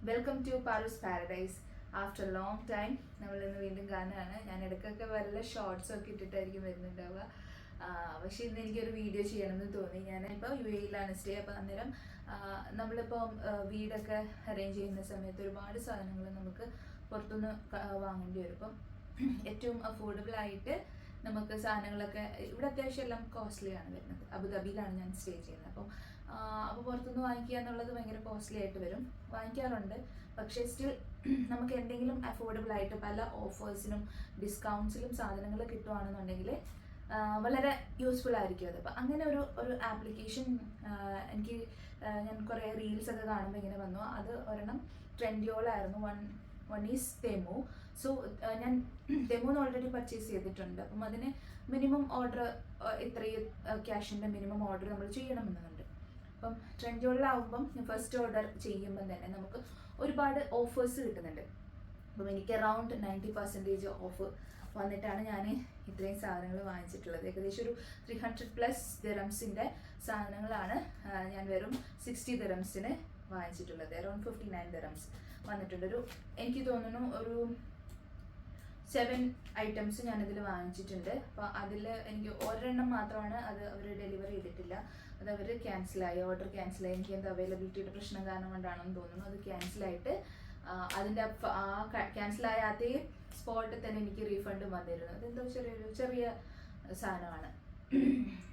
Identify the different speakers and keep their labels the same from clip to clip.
Speaker 1: Welcome to Paru's paradise. After long time നമ്മളിന്ന് വീണ്ടും കാണുകയാണ്. ഞാൻ ഇടയ്ക്കൊക്കെ വല്ല ഷോർട്സൊക്കെ ഇട്ടിട്ടായിരിക്കും വരുന്നുണ്ടാവുക. പക്ഷേ ഇന്ന് എനിക്കൊരു വീഡിയോ ചെയ്യണമെന്ന് തോന്നി. ഞാനിപ്പോൾ UAE സ്റ്റേ. അപ്പോൾ അന്നേരം നമ്മളിപ്പോൾ വീടൊക്കെ അറേഞ്ച് ചെയ്യുന്ന സമയത്ത് ഒരുപാട് സാധനങ്ങൾ നമുക്ക് പുറത്തുനിന്ന് വാങ്ങേണ്ടി വരും. അപ്പം ഏറ്റവും അഫോർഡബിൾ ആയിട്ട് നമുക്ക് സാധനങ്ങളൊക്കെ ഇവിടെ അത്യാവശ്യം എല്ലാം കോസ്റ്റ്ലിയാണ് വരുന്നത്. അബുദാബിയിലാണ് ഞാൻ സ്റ്റേ ചെയ്യുന്നത്. അപ്പോൾ പുറത്തുനിന്ന് വാങ്ങിക്കുക എന്നുള്ളത് ഭയങ്കര കോസ്റ്റ്ലി ആയിട്ട് വരും. വാങ്ങിക്കാറുണ്ട്, പക്ഷേ സ്റ്റിൽ നമുക്ക് എന്തെങ്കിലും അഫോർഡബിൾ ആയിട്ട് പല ഓഫേഴ്സിനും ഡിസ്കൗണ്ട്സിലും സാധനങ്ങൾ കിട്ടുകയാണെന്നുണ്ടെങ്കിൽ വളരെ യൂസ്ഫുൾ ആയിരിക്കും അത്. അപ്പം അങ്ങനെ ഒരു ആപ്ലിക്കേഷൻ എനിക്ക് ഞാൻ കുറേ റീൽസൊക്കെ കാണുമ്പോൾ ഇങ്ങനെ വന്നു. അത് ഒരെണ്ണം ട്രെൻഡിയോളായിരുന്നു. One is Temu. സോ ഞാൻ തെമുന്ന് ഓൾറെഡി പർച്ചേസ് ചെയ്തിട്ടുണ്ട്. അപ്പം അതിന് മിനിമം ഓർഡർ ഇത്രയും ക്യാഷിൻ്റെ മിനിമം ഓർഡർ നമ്മൾ ചെയ്യണമെന്നുണ്ട്. അപ്പം ട്രെൻഡിയോളാവുമ്പം ഫസ്റ്റ് ഓർഡർ ചെയ്യുമ്പം തന്നെ നമുക്ക് ഒരുപാട് ഓഫേഴ്സ് കിട്ടുന്നുണ്ട്. അപ്പം എനിക്ക് അറൗണ്ട് 90% ഓഫ് വന്നിട്ടാണ് ഞാൻ ഇത്രയും സാധനങ്ങൾ വാങ്ങിച്ചിട്ടുള്ളത്. ഏകദേശം ഒരു 300+ ദിറംസിൻ്റെ സാധനങ്ങളാണ് ഞാൻ വെറും 60 ദിറംസിന് വാങ്ങിച്ചിട്ടുള്ളത്. അറൗണ്ട് 59 ദിറംസ് വന്നിട്ടുണ്ട്. എനിക്ക് തോന്നുന്നു ഒരു 7 ഐറ്റംസ് ഞാനിതിൽ വാങ്ങിച്ചിട്ടുണ്ട്. അപ്പോൾ അതിൽ എനിക്ക് ഒരെണ്ണം മാത്രമാണ് അത് അവർ ഡെലിവറി ചെയ്തിട്ടില്ല. അത് അവർ ക്യാൻസലായി, ഓർഡർ ക്യാൻസലായി. എനിക്ക് എന്താ അവൈലബിലിറ്റിയുടെ പ്രശ്നം കാരണം കൊണ്ടാണെന്ന് തോന്നുന്നു. അത് ക്യാൻസലായിട്ട് അതിൻ്റെ ക്യാൻസലായ അതേ സ്പോട്ടിൽ തന്നെ എനിക്ക് റീഫണ്ടും വന്നിരുന്നു. അതെന്തോ ചെറിയ സാധനമാണ്.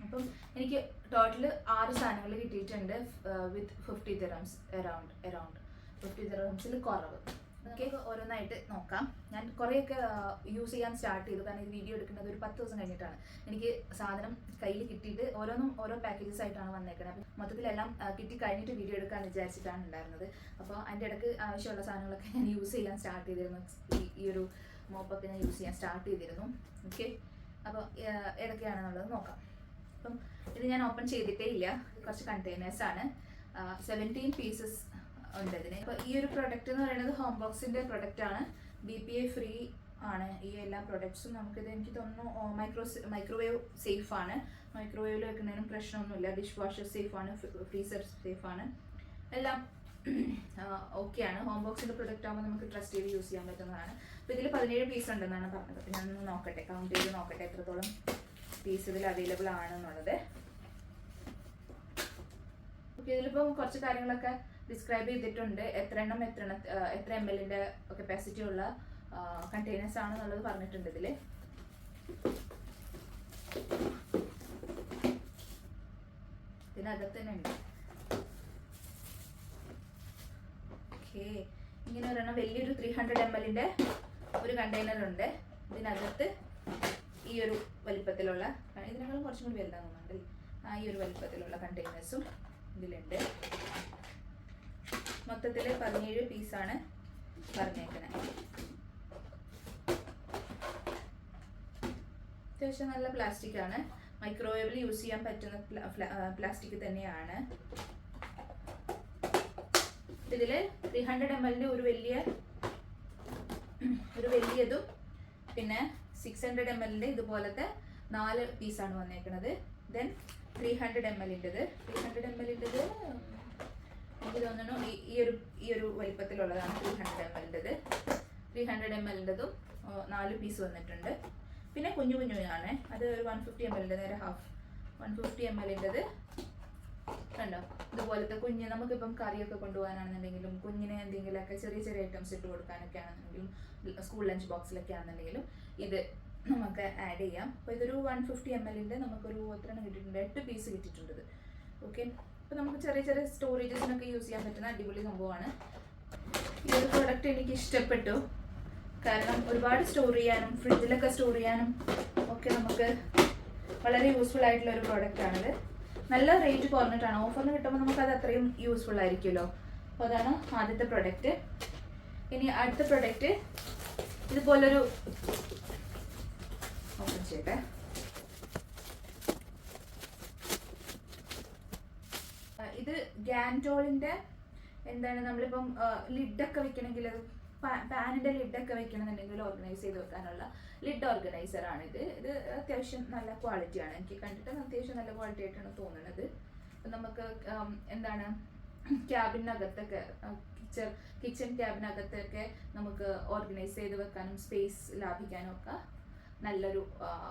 Speaker 1: അപ്പം എനിക്ക് ടോട്ടൽ 6 സാധനങ്ങൾ കിട്ടിയിട്ടുണ്ട് വിത്ത് 50 ദിറംസ്, അറൗണ്ട് 50 ദിറംസിൽ കുറവ്. ഓക്കെ, ഓരോന്നായിട്ട് നോക്കാം. ഞാൻ കുറേയൊക്കെ യൂസ് ചെയ്യാൻ സ്റ്റാർട്ട് ചെയ്തു. കാരണം ഇത് വീഡിയോ എടുക്കുന്നത് ഒരു 10 ദിവസം കഴിഞ്ഞിട്ടാണ്. എനിക്ക് സാധനം കയ്യിൽ കിട്ടിയിട്ട് ഓരോന്നും ഓരോ പാക്കേജസ് ആയിട്ടാണ് വന്നേക്കുന്നത്. അപ്പം മൊത്തത്തിലെല്ലാം കിട്ടി കഴിഞ്ഞിട്ട് വീഡിയോ എടുക്കാൻ വിചാരിച്ചിട്ടാണ് ഉണ്ടായിരുന്നത്. അപ്പോൾ അതിൻ്റെ ഇടയ്ക്ക് ആവശ്യമുള്ള സാധനങ്ങളൊക്കെ ഞാൻ യൂസ് ചെയ്യാൻ സ്റ്റാർട്ട് ചെയ്തിരുന്നു. ഈ ഒരു മോപ്പൊക്കെ ഞാൻ യൂസ് ചെയ്യാൻ സ്റ്റാർട്ട് ചെയ്തിരുന്നു. ഓക്കെ, അപ്പോൾ ഏതൊക്കെയാണെന്നുള്ളത് നോക്കാം. അപ്പം ഇത് ഞാൻ ഓപ്പൺ ചെയ്തിട്ടേ ഇല്ല. കുറച്ച് കണ്ടെയ്നേഴ്സാണ്, 17 പീസസ് ഉണ്ട് ഇതിന്. അപ്പോൾ ഈ ഒരു പ്രൊഡക്റ്റ് എന്ന് പറയുന്നത് ഹോം ബോക്സിൻ്റെ പ്രൊഡക്റ്റാണ്. BPA ഫ്രീ ആണ് ഈ എല്ലാ പ്രൊഡക്ട്സും. നമുക്കിത് എനിക്ക് തോന്നുന്നു മൈക്രോവേവ് സേഫാണ്. മൈക്രോവേവിൽ വെക്കുന്നതിനും പ്രശ്നമൊന്നുമില്ല. ഡിഷ് വാഷർ സേഫാണ്, ഫ്രീസർ സേഫാണ്, എല്ലാം ഓക്കെയാണ്. ഹോം ബോക്സിൻ്റെ പ്രൊഡക്റ്റ് ആകുമ്പോൾ നമുക്ക് ട്രസ്റ്റ് ചെയ്ത് യൂസ് ചെയ്യാൻ പറ്റുന്നതാണ്. അപ്പോൾ ഇതിൽ 17 പീസ് ഉണ്ടെന്നാണ് പറഞ്ഞത്. അപ്പോൾ ഞാനൊന്ന് നോക്കട്ടെ, കൗണ്ട് ചെയ്ത് നോക്കട്ടെ എത്രത്തോളം പീസ് ഇതിൽ അവൈലബിൾ ആണെന്നുള്ളത്. ഓക്കെ, ഇതിലിപ്പം കുറച്ച് കാര്യങ്ങളൊക്കെ ഡിസ്ക്രൈബ് ചെയ്തിട്ടുണ്ട്. എത്ര ml കപ്പാസിറ്റി ഉള്ള കണ്ടെയ്നേഴ്സ് ആണെന്നുള്ളത് പറഞ്ഞിട്ടുണ്ട് ഇതിൽ. ഇതിനകത്ത് തന്നെ ഉണ്ട്. ഓക്കെ, ഇങ്ങനെ ഒരെണ്ണം വലിയൊരു 300 ml ഒരു കണ്ടെയ്നർ ഉണ്ട്. ഇതിനകത്ത് ഈ ഒരു വലിപ്പത്തിലുള്ള, ഇതിനേക്കാളും കുറച്ചും കൂടി വലുതാണെന്ന് തോന്നുന്നുണ്ട്. ഈ ഒരു വലിപ്പത്തിലുള്ള കണ്ടെയ്നേഴ്സും ഇതിലുണ്ട്. മൊത്തത്തിൽ 17 പീസാണ് പറഞ്ഞേക്കുന്നത്. അത്യാവശ്യം നല്ല പ്ലാസ്റ്റിക് ആണ്. മൈക്രോവേവിൽ യൂസ് ചെയ്യാൻ പറ്റുന്ന പ്ലാസ്റ്റിക് തന്നെയാണ്. ഇതിൽ 300 ml ഒരു വലിയതും പിന്നെ 600 ml ഇതുപോലത്തെ 4 പീസാണ് വന്നേക്കുന്നത്. ദെൻ 300 ml 300 ml എനിക്ക് തോന്നുന്നു ഈ ഒരു വലിപ്പത്തിലുള്ളതാണ് 300 ml 300 ml 4 പീസ് വന്നിട്ടുണ്ട്. പിന്നെ കുഞ്ഞാണ്, അത് ഒരു 150 ml നേരെ ഹാഫ് 150 ml കണ്ടോ. ഇതുപോലത്തെ കുഞ്ഞ് നമുക്കിപ്പം കറിയൊക്കെ കൊണ്ടുപോകാനാണെന്നുണ്ടെങ്കിലും കുഞ്ഞിന് എന്തെങ്കിലുമൊക്കെ ചെറിയ ഐറ്റംസ് ഇട്ട് കൊടുക്കാനൊക്കെ ആണെന്നുണ്ടെങ്കിലും സ്കൂൾ ലഞ്ച് ബോക്സിലൊക്കെ ആണെന്നുണ്ടെങ്കിലും ഇത് നമുക്ക് ആഡ് ചെയ്യാം. അപ്പോൾ ഇതൊരു 150 ml നമുക്കൊരു എത്ര കിട്ടിയിട്ടുണ്ട്, 8 പീസ് കിട്ടിയിട്ടുണ്ട് ഇത്. ഓക്കെ, അപ്പോൾ നമുക്ക് ചെറിയ സ്റ്റോറേജസിനൊക്കെ യൂസ് ചെയ്യാൻ പറ്റുന്ന അടിപൊളി സംഭവമാണ്. ഈ ഒരു പ്രോഡക്റ്റ് എനിക്ക് ഇഷ്ടപ്പെട്ടു. കാരണം ഒരുപാട് സ്റ്റോർ ചെയ്യാനും ഫ്രിഡ്ജിലൊക്കെ സ്റ്റോർ ചെയ്യാനും ഒക്കെ നമുക്ക് വളരെ യൂസ്ഫുൾ ആയിട്ടുള്ള ഒരു പ്രോഡക്റ്റാണിത്. നല്ല റേറ്റ് കുറഞ്ഞിട്ടാണ്. ഓഫറിന് കിട്ടുമ്പോൾ നമുക്കത് അത്രയും യൂസ്ഫുൾ ആയിരിക്കുമല്ലോ. അപ്പോൾ അതാണ് ആദ്യത്തെ പ്രൊഡക്റ്റ്. ഇനി അടുത്ത പ്രൊഡക്റ്റ് ഇതുപോലൊരു ഓപ്പൺ ചെയ്യട്ടെ. ഇത് ഗാൻറ്റോളിൻ്റെ എന്താണ്, നമ്മളിപ്പം ലിഡൊക്കെ വെക്കണമെങ്കിൽ, പാനിൻ്റെ ലിഡൊക്കെ വെക്കണമെന്നുണ്ടെങ്കിൽ ഓർഗനൈസ് ചെയ്ത് വെക്കാനുള്ള ലിഡ് ഓർഗനൈസറാണ് ഇത്. അത്യാവശ്യം നല്ല ക്വാളിറ്റിയാണ്. എനിക്ക് കണ്ടിട്ട് അത്യാവശ്യം നല്ല ക്വാളിറ്റി ആയിട്ടാണ് തോന്നുന്നത്. അപ്പം നമുക്ക് എന്താണ് ക്യാബിനകത്തൊക്കെ കിച്ചൺ ക്യാബിനകത്തൊക്കെ നമുക്ക് ഓർഗനൈസ് ചെയ്ത് വെക്കാനും സ്പേസ് ലാഭിക്കാനും ഒക്കെ നല്ലൊരു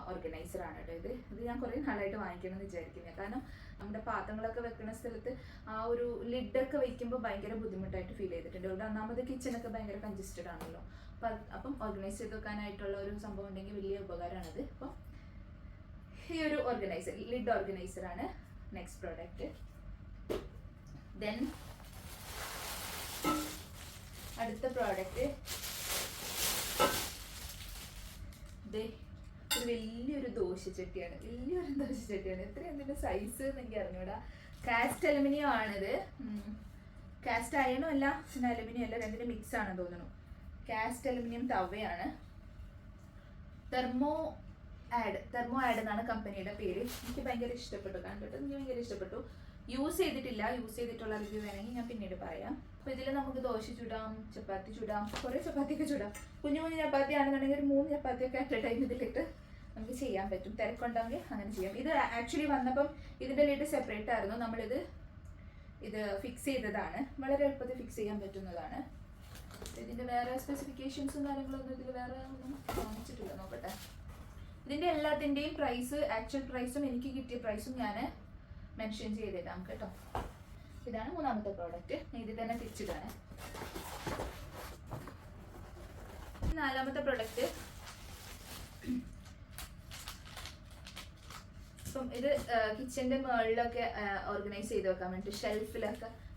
Speaker 1: ഓർഗനൈസറാണ് കേട്ടോ ഇത് ഞാൻ കുറേ നാളായിട്ട് വാങ്ങിക്കണമെന്ന് വിചാരിക്കുന്നത്. കാരണം നമ്മുടെ പാത്രങ്ങളൊക്കെ വെക്കുന്ന സ്ഥലത്ത് ആ ഒരു ലിഡൊക്കെ വയ്ക്കുമ്പോൾ ഭയങ്കര ബുദ്ധിമുട്ടായിട്ട് ഫീൽ ചെയ്തിട്ടുണ്ട്. ഇവിടെ ഒന്നാമത് കിച്ചണൊക്കെ ഭയങ്കര കൺജസ്റ്റഡ് ആണല്ലോ. അപ്പം ഓർഗനൈസ് ചെയ്ത് വെക്കാനായിട്ടുള്ള ഒരു സംഭവം ഉണ്ടെങ്കിൽ വലിയ ഉപകാരമാണത്. അപ്പം ഈ ഒരു ഓർഗനൈസർ, ലിഡ് ഓർഗനൈസറാണ് നെക്സ്റ്റ് പ്രോഡക്റ്റ്. ദെൻ അടുത്ത പ്രോഡക്റ്റ് ഒരു വലിയൊരു ദോശച്ചട്ടിയാണ്. എത്രയാണ് ഇതിൻ്റെ സൈസ് എന്ന് എനിക്ക് അറിഞ്ഞൂടാ. കാസ്റ്റ് അലുമിനിയം ആണിത്. കാസ്റ്റ് അയണും അല്ല പിന്നെ അലുമിനിയം അല്ല, രണ്ടിൻ്റെ മിക്സ് ആണെന്ന് തോന്നുന്നു. കാസ്റ്റ് അലുമിനിയം തവയാണ്. തെർമോ ആഡ് എന്നാണ് കമ്പനിയുടെ പേര്. എനിക്ക് ഭയങ്കര ഇഷ്ടപ്പെട്ടു, കണ്ടിട്ട് എനിക്ക് ഭയങ്കര ഇഷ്ടപ്പെട്ടു. യൂസ് ചെയ്തിട്ടുള്ള റിവ്യൂ വേണമെങ്കിൽ ഞാൻ പിന്നീട് പറയാം. അപ്പോൾ ഇതിൽ നമുക്ക് ദോശ ചുടാം, ചപ്പാത്തി ചുടാം, കുറേ ചപ്പാത്തിയൊക്കെ ചുടാം. കുഞ്ഞു ചപ്പാത്തി ആണെന്നുണ്ടെങ്കിൽ ഒരു 3 ചപ്പാത്തിയൊക്കെ അറ്റ് എ ടൈം ഇതിലിട്ട് നമുക്ക് ചെയ്യാൻ പറ്റും. തിരക്കുണ്ടെങ്കിൽ അങ്ങനെ ചെയ്യാം. ഇത് ആക്ച്വലി വന്നപ്പം ഇതിൻ്റെ ലിഡ് സെപ്പറേറ്റ് ആയിരുന്നു. ഇത് ഫിക്സ് ചെയ്തതാണ്. വളരെ എളുപ്പത്തിൽ ഫിക്സ് ചെയ്യാൻ പറ്റുന്നതാണ്. ഇതിൻ്റെ വേറെ സ്പെസിഫിക്കേഷൻസും കാര്യങ്ങളൊന്നും ഇതിൽ വേറെ ഒന്നും കാണിച്ചിട്ടില്ല. നോക്കട്ടെ. ഇതിൻ്റെ എല്ലാത്തിൻ്റെയും പ്രൈസ്, ആക്ച്വൽ പ്രൈസും എനിക്ക് കിട്ടിയ പ്രൈസും ഞാൻ മെൻഷൻ ചെയ്തിടാം കേട്ടോ. ഇതാണ് മൂന്നാമത്തെ പ്രോഡക്റ്റ്. ഇതിൽ തന്നെ തിരിച്ചിടാണ്. നാലാമത്തെ പ്രോഡക്റ്റ്, ഇപ്പം ഇത് കിച്ചൻ്റെ മുകളിലൊക്കെ ഓർഗനൈസ് ചെയ്ത് വെക്കാൻ വേണ്ടി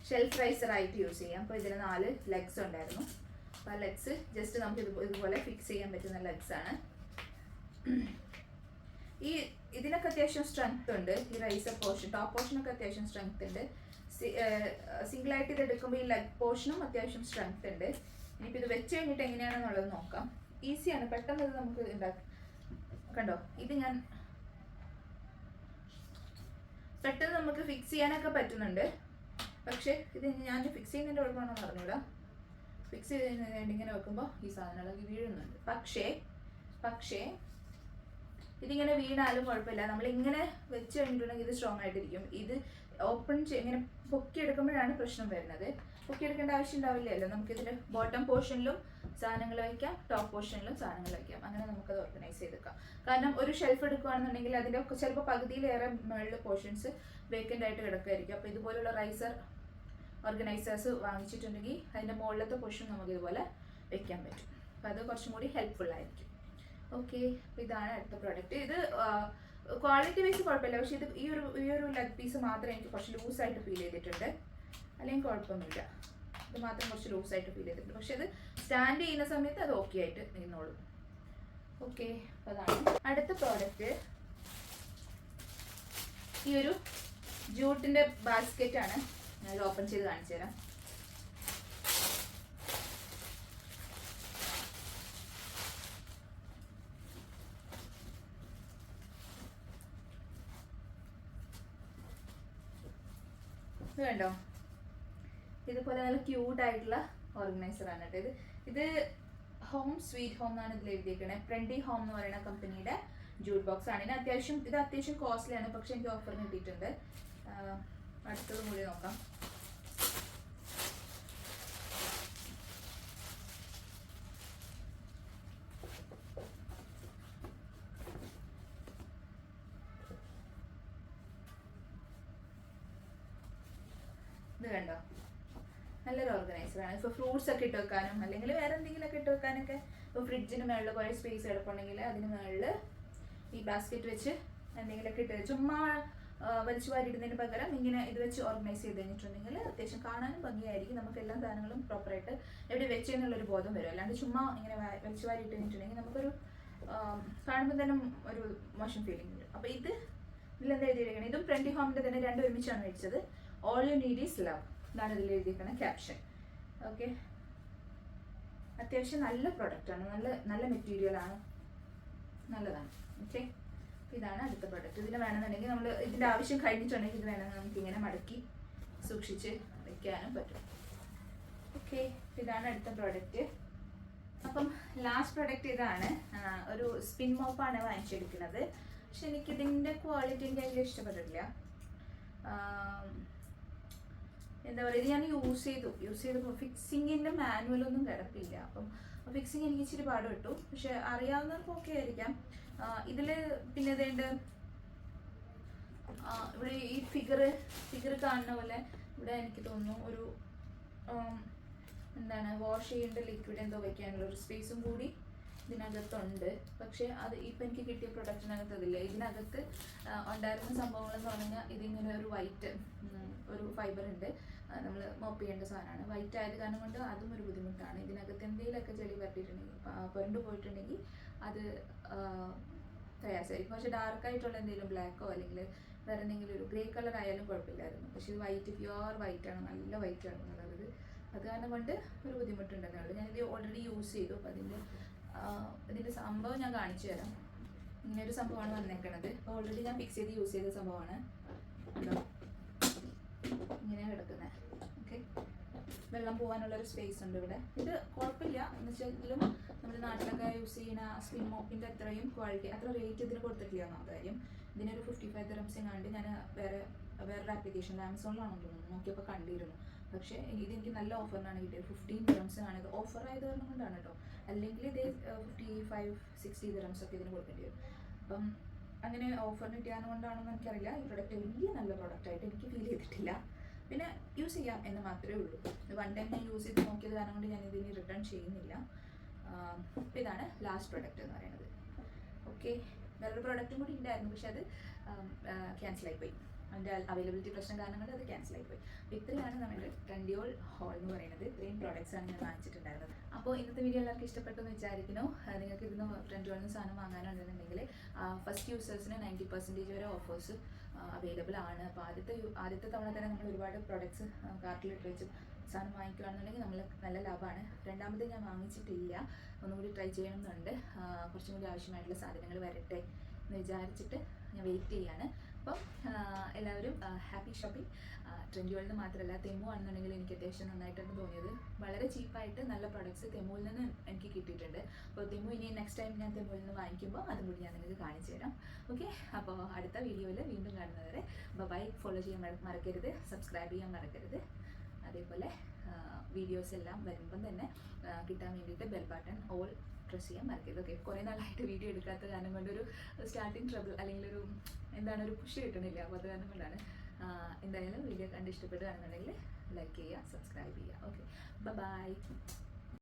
Speaker 1: ഷെൽഫ് റൈസറായിട്ട് യൂസ് ചെയ്യാം. അപ്പോൾ ഇതിന് 4 ലെഗ്സ് ഉണ്ടായിരുന്നു. അപ്പോൾ ആ ലെഗ്സ് ജസ്റ്റ് നമുക്ക് ഇതുപോലെ ഫിക്സ് ചെയ്യാൻ പറ്റുന്ന ലെഗ്സ് ആണ്. ഇതിനൊക്കെ അത്യാവശ്യം സ്ട്രെങ്ത് ഉണ്ട്. ഈ റൈസർ പോർഷൻ, ടോപ്പ് പോർഷനൊക്കെ അത്യാവശ്യം സ്ട്രെങ്ത് ഉണ്ട്. സിംഗിളായിട്ട് ഇത് എടുക്കുമ്പോൾ ഈ ലെഗ് പോർഷനും അത്യാവശ്യം സ്ട്രെങ്ത് ഉണ്ട്. ഇനിയിപ്പോൾ ഇത് വെച്ച് കഴിഞ്ഞിട്ട് എങ്ങനെയാണെന്നുള്ളത് നോക്കാം. ഈസിയാണ്, പെട്ടെന്ന് ഇത് നമുക്ക് ഉണ്ടാക്കാം. കണ്ടോ, ഇത് ഞാൻ പെട്ടെന്ന് നമുക്ക് ഫിക്സ് ചെയ്യാനൊക്കെ പറ്റുന്നുണ്ട്. പക്ഷേ ഇത് ഞാൻ ഫിക്സ് ചെയ്യുന്നതിൻ്റെ കുഴപ്പമാണെന്ന് പറഞ്ഞൂടാ. ഫിക്സ് ചെയ്ത് ഇങ്ങനെ വെക്കുമ്പോൾ ഈ സാധനങ്ങളൊക്കെ വീഴുന്നുണ്ട്. പക്ഷേ ഇതിങ്ങനെ വീണാലും കുഴപ്പമില്ല. നമ്മളിങ്ങനെ വെച്ച് കഴിഞ്ഞിട്ടുണ്ടെങ്കിൽ ഇത് സ്ട്രോങ് ആയിട്ടിരിക്കും. ഇത് ഇങ്ങനെ പൊക്കിയെടുക്കുമ്പോഴാണ് പ്രശ്നം വരുന്നത്. പൊക്കിയെടുക്കേണ്ട ആവശ്യം ഉണ്ടാവില്ലല്ലോ. നമുക്കിതിൻ്റെ ബോട്ടം പോർഷനിലും സാധനങ്ങൾ വയ്ക്കാം, ടോപ്പ് പോർഷനിലും സാധനങ്ങൾ വയ്ക്കാം. അങ്ങനെ നമുക്കത് ഓർഗനൈസ് ചെയ്തെടുക്കാം. കാരണം ഒരു ഷെൽഫ് എടുക്കുകയാണെന്നുണ്ടെങ്കിൽ അതിൻ്റെ ചിലപ്പോൾ പകുതിയിലേറെ മുകളിൽ പോർഷൻസ് വേക്കൻ്റ് ആയിട്ട് കിടക്കുമായിരിക്കും. അപ്പോൾ ഇതുപോലുള്ള റൈസർ ഓർഗനൈസേഴ്സ് വാങ്ങിച്ചിട്ടുണ്ടെങ്കിൽ അതിൻ്റെ മുകളിലത്തെ പോർഷൻ നമുക്ക് ഇതുപോലെ വെക്കാൻ പറ്റും. അപ്പോൾ അത് കുറച്ചും കൂടി ഹെൽപ്ഫുൾ ആയിരിക്കും. ഓക്കെ, അപ്പോൾ ഇതാണ് അടുത്ത പ്രോഡക്റ്റ്. ഇത് ക്വാളിറ്റി വൈസ് കുഴപ്പമില്ല. പക്ഷേ ഈ ഒരു ലെഗ് പീസ് മാത്രം എനിക്ക് കുറച്ച് ലൂസായിട്ട് ഫീൽ ചെയ്തിട്ടുണ്ട്. അല്ലെങ്കിൽ കുഴപ്പമൊന്നുമില്ല. ഇത് മാത്രം കുറച്ച് ലൂസായിട്ട് ഫീൽ ചെയ്തിട്ടുണ്ട്. പക്ഷേ ഇത് സ്റ്റാൻഡ് ചെയ്യുന്ന സമയത്ത് അത് ഓക്കെ ആയിട്ട് നിന്നോളും. ഓക്കെ, അപ്പോൾ അതാണ് അടുത്ത പ്രോഡക്റ്റ്. ഈ ഒരു ജൂട്ടിൻ്റെ ബാസ്ക്കറ്റാണ്. ഞാൻ ഓപ്പൺ ചെയ്ത് കാണിച്ചു തരാം. ഇത് കണ്ടോ, ഇതുപോലെ നല്ല ക്യൂട്ടായിട്ടുള്ള ഓർഗനൈസറാണ് കേട്ടോ. ഇത് ഹോം സ്വീറ്റ് ഹോം എന്നാണ് ഇതിൽ എഴുതിയിരിക്കുന്നത്. ഫ്രണ്ട്ലി ഹോം എന്ന് പറയുന്ന കമ്പനിയുടെ ജൂട്ട് ബോക്സ് ആണ്. ഇത് അത്യാവശ്യം കോസ്റ്റ്ലി ആണ്. പക്ഷെ എനിക്ക് ഓഫറിന് കിട്ടിയിട്ടുണ്ട്. അടുത്തത് കൂടി നോക്കാം. ഇത് കണ്ടോ, നല്ലൊരു ഓർഗനൈസറാണ്. ഇപ്പോൾ ഫ്രൂട്ട്സ് ഒക്കെ ഇട്ട് വെക്കാനും അല്ലെങ്കിൽ വേറെ എന്തെങ്കിലുമൊക്കെ ഇട്ട് വെക്കാനൊക്കെ. ഇപ്പോൾ ഫ്രിഡ്ജിന് മുകളിൽ കുറേ സ്പേസ് കിടപ്പുണ്ടെങ്കിൽ അതിന് മുകളിൽ ഈ ബാസ്ക്കറ്റ് വെച്ച് എന്തെങ്കിലുമൊക്കെ ഇട്ട് ചുമ്മാ വലിച്ചു വാരിയിടുന്നതിന് പകരം ഇങ്ങനെ ഇത് വെച്ച് ഓർഗനൈസ് ചെയ്ത് കഴിഞ്ഞിട്ടുണ്ടെങ്കിൽ അത്യാവശ്യം കാണാനും ഭംഗിയായിരിക്കും. നമുക്ക് എല്ലാ സാധനങ്ങളും പ്രോപ്പറായിട്ട് എവിടെ വെച്ചെന്നുള്ളൊരു ബോധം വരും. അല്ലാണ്ട് ചുമ്മാ ഇങ്ങനെ വലിച്ചു വാരി ഇട്ട് കഴിഞ്ഞിട്ടുണ്ടെങ്കിൽ നമുക്കൊരു കാണുമ്പോൾ തന്നെ ഒരു മോശം ഫീലിംഗ് വരും. അപ്പോൾ ഇതിലെന്താ എഴുതിയിരിക്കണം, ഇതും ഫ്രണ്ട്ലി ഹോമിൻ്റെ തന്നെ രണ്ടും ഒരുമിച്ചാണ് മേടിച്ചത്. All you need is love ഇതാണ് ഇതിൽ എഴുതിയിരിക്കുന്ന ക്യാപ്ഷൻ. ഓക്കെ, അത്യാവശ്യം നല്ല പ്രൊഡക്റ്റാണ്. നല്ല മെറ്റീരിയലാണ്, നല്ലതാണ്. ഓക്കെ, ഇതാണ് അടുത്ത പ്രൊഡക്റ്റ്. ഇതിന് വേണമെന്നുണ്ടെങ്കിൽ നമ്മൾ ഇതിൻ്റെ ആവശ്യം കഴിഞ്ഞിട്ടുണ്ടെങ്കിൽ ഇത് വേണമെങ്കിൽ നമുക്ക് ഇങ്ങനെ മടക്കി സൂക്ഷിച്ച് വയ്ക്കാനും പറ്റും. ഓക്കെ, ഇതാണ് അടുത്ത പ്രോഡക്റ്റ്. അപ്പം ലാസ്റ്റ് പ്രൊഡക്റ്റ് ഇതാണ്. ഒരു സ്പിൻ മോപ്പാണ് വാങ്ങിച്ചെടുക്കുന്നത്. പക്ഷെ എനിക്കിതിൻ്റെ ക്വാളിറ്റി എനിക്ക് അതിൽ ഇഷ്ടപ്പെട്ടിട്ടില്ല. എന്താ പറയുക, ഇത് ഞാൻ യൂസ് ചെയ്തപ്പോൾ ഫിക്സിങ്ങിൻ്റെ മാനുവലൊന്നും കിടപ്പില്ല. അപ്പം ഫിക്സിങ് എനിക്ക് ഇച്ചിരി പാട് കിട്ടും. പക്ഷെ അറിയാവുന്നവർക്ക് ഓക്കെ ആയിരിക്കാം. ഇതിൽ പിന്നെ ഇതേണ്ട ഇവിടെ ഈ ഫിഗർ കാണുന്ന പോലെ ഇവിടെ എനിക്ക് തോന്നുന്നു ഒരു എന്താണ് വാഷ് ചെയ്യേണ്ട ലിക്വിഡ് എന്തോ വയ്ക്കാനുള്ള ഒരു സ്പേസും കൂടി ഇതിനകത്തുണ്ട്. പക്ഷേ അത് ഇപ്പം എനിക്ക് കിട്ടിയ പ്രൊഡക്റ്റിനകത്ത് അതില്ല. ഇതിനകത്ത് ഉണ്ടായിരുന്ന സംഭവങ്ങളെന്ന് പറഞ്ഞാൽ ഇതിങ്ങനെ ഒരു വൈറ്റ് ഒരു ഫൈബർ ഉണ്ട്, നമ്മൾ മോപ്പ് ചെയ്യേണ്ട സാധനമാണ്. വൈറ്റ് ആയത് കാരണം കൊണ്ട് അതും ഒരു ബുദ്ധിമുട്ടാണ്. ഇതിനകത്ത് എന്തെങ്കിലുമൊക്കെ ചെളി പറ്റിയിട്ടുണ്ടെങ്കിൽ പുരണ്ടു പോയിട്ടുണ്ടെങ്കിൽ അത് പ്രയാസമായിരിക്കും. പക്ഷേ ഡാർക്കായിട്ടുള്ള എന്തെങ്കിലും ബ്ലാക്കോ അല്ലെങ്കിൽ വേറെ എന്തെങ്കിലും ഒരു ഗ്രേ കളർ ആയാലും കുഴപ്പമില്ലായിരുന്നു. പക്ഷേ ഇത് വൈറ്റ് പ്യുവർ വൈറ്റാണ്, നല്ല വൈറ്റാണ് എന്നുള്ളത്. അത് കാരണം കൊണ്ട് ഒരു ബുദ്ധിമുട്ടുണ്ടെന്നേ ഉള്ളൂ. ഞാനിത് ഓൾറെഡി യൂസ് ചെയ്തു. അപ്പോൾ ഇതിൻ്റെ സംഭവം ഞാൻ കാണിച്ചു തരാം. ഇങ്ങനെ ഒരു സംഭവമാണ് വന്നേക്കണത്. ഓൾറെഡി ഞാൻ ഫിക്സ് ചെയ്ത് യൂസ് ചെയ്ത സംഭവമാണ്. ഇങ്ങനെയാണ് കിടക്കുന്നത്. ഓക്കെ, വെള്ളം പോകാനുള്ളൊരു സ്പേസ് ഉണ്ട് ഇവിടെ. ഇത് കുഴപ്പമില്ല എന്ന് വെച്ചാലും നമ്മുടെ നാട്ടിലൊക്കെ യൂസ് ചെയ്യുന്ന സ്പിൻ മോപ്പിൻ്റെ അത്രയും ക്വാളിറ്റി, അത്ര റേറ്റ് ഇതിന് കൊടുത്തിട്ടില്ല എന്നാണ് കാര്യം. ഇതിനൊരു 55 dirhams കണ്ട് ഞാൻ വേറൊരു ആപ്ലിക്കേഷനിൽ ആമസോണിലാണെന്ന് തോന്നുന്നു നോക്കിയപ്പോൾ കണ്ടിരുന്നു. പക്ഷേ ഇതെനിക്ക് നല്ല ഓഫറിനാണ് കിട്ടിയത്. 15 dirhams ആണ്. ഇത് ഓഫർ ആയത് കാരണം കൊണ്ടാണ് കേട്ടോ. അല്ലെങ്കിൽ ഇത് 55-60 dirhams ഒക്കെ ഇതിന് കൊടുക്കേണ്ടി വരും. അപ്പം അങ്ങനെ ഓഫറിന് കിട്ടിയത് കൊണ്ടാണെന്ന് എനിക്കറിയില്ല. ഈ പ്രൊഡക്റ്റ് വലിയ നല്ല പ്രൊഡക്റ്റായിട്ട് എനിക്ക് ഫീൽ ചെയ്തിട്ടില്ല. പിന്നെ യൂസ് ചെയ്യാം എന്ന് മാത്രമേ ഉള്ളൂ. വൺ ടൈം ഞാൻ യൂസ് ചെയ്ത് നോക്കിയത് കാരണം കൊണ്ട് ഞാൻ ഇതിന് റിട്ടേൺ ചെയ്യുന്നില്ല. ഇതാണ് ലാസ്റ്റ് പ്രൊഡക്റ്റ് എന്ന് പറയുന്നത്. ഓക്കെ, വേറൊരു പ്രൊഡക്റ്റും കൂടി ഉണ്ടായിരുന്നു, പക്ഷെ അത് ക്യാൻസലായിപ്പോയി. അതിൻ്റെ അവൈലബിലിറ്റി പ്രശ്നം കാരണം കൊണ്ട് അത് ക്യാൻസലായിപ്പോയി. അപ്പോൾ ഇത്രയാണ് നമ്മുടെ ട്രെൻഡിയോൾ ഹോൾ എന്ന് പറയുന്നത്. ഇത്രയും പ്രോഡക്റ്റ്സാണ് ഞാൻ വാങ്ങിച്ചിട്ടുണ്ടായിരുന്നത്. അപ്പോൾ ഇന്നത്തെ വീഡിയോ എല്ലാവർക്കും ഇഷ്ടപ്പെട്ടു എന്ന് വിചാരിക്കുന്നു. നിങ്ങൾക്ക് ഇതിന് ട്രെൻഡിയോളിൽ നിന്ന് സാധനം വാങ്ങാനുണ്ടെന്നുണ്ടെങ്കിൽ ഫസ്റ്റ് യൂസേഴ്സിന് 90% വരെ ഓഫേഴ്സ് അവൈലബിൾ ആണ്. അപ്പോൾ ആദ്യത്തെ തവണ തന്നെ നമ്മൾ ഒരുപാട് പ്രോഡക്റ്റ്സ് കാർട്ടിലിട്ട് വെച്ച് സാധനം വാങ്ങിക്കുകയാണെന്നുണ്ടെങ്കിൽ നമ്മൾ നല്ല ലാഭമാണ്. രണ്ടാമത് ഞാൻ വാങ്ങിച്ചിട്ടില്ല, ഒന്നുകൂടി ട്രൈ ചെയ്യണമെന്നുണ്ട്. കുറച്ചും കൂടി ആവശ്യമായിട്ടുള്ള സാധനങ്ങൾ വരട്ടെ എന്ന് വിചാരിച്ചിട്ട് ഞാൻ വെയിറ്റ് ചെയ്യാണ്. അപ്പം എല്ലാവരും ഹാപ്പി ഷോപ്പിംഗ്. ട്രെൻഡിയോളിൽ നിന്ന് മാത്രമല്ല, തെമു ആണെന്നുണ്ടെങ്കിൽ എനിക്ക് അത്യാവശ്യം നന്നായിട്ടാണ് തോന്നിയത്. വളരെ ചീപ്പായിട്ട് നല്ല പ്രൊഡക്ട്സ് തെമുവിൽ നിന്ന് എനിക്ക് കിട്ടിയിട്ടുണ്ട്. അപ്പോൾ തെമു ഇനി നെക്സ്റ്റ് ടൈം ഞാൻ തെമുവിൽ നിന്ന് വാങ്ങിക്കുമ്പോൾ അതും കൂടി ഞാൻ നിങ്ങൾക്ക് കാണിച്ചു തരാം. ഓക്കെ, അപ്പോൾ അടുത്ത വീഡിയോയിൽ വീണ്ടും കാണുന്നവരെ ബൈ. ഫോളോ ചെയ്യാൻ മറക്കരുത്, സബ്സ്ക്രൈബ് ചെയ്യാൻ മറക്കരുത്. അതേപോലെ വീഡിയോസ് എല്ലാം വരുമ്പം തന്നെ കിട്ടാൻ വേണ്ടിയിട്ട് ബെൽ ബട്ടൺ ഓൾ പ്രസ് ചെയ്യാൻ മറക്കരുത്. ഓക്കെ, കുറേ നാളായിട്ട് വീഡിയോ എടുക്കാത്ത കാരണം കൊണ്ടൊരു സ്റ്റാർട്ടിങ് ട്രബിൾ അല്ലെങ്കിൽ ഒരു പുഷ് കിട്ടണില്ല. അപ്പോൾ അത് കാരണം കൊണ്ടാണ്. എന്തായാലും വീഡിയോ കണ്ട് ഇഷ്ടപ്പെടുകയാണെന്നുണ്ടെങ്കിൽ ലൈക്ക് ചെയ്യുക, സബ്സ്ക്രൈബ് ചെയ്യുക. Okay, by.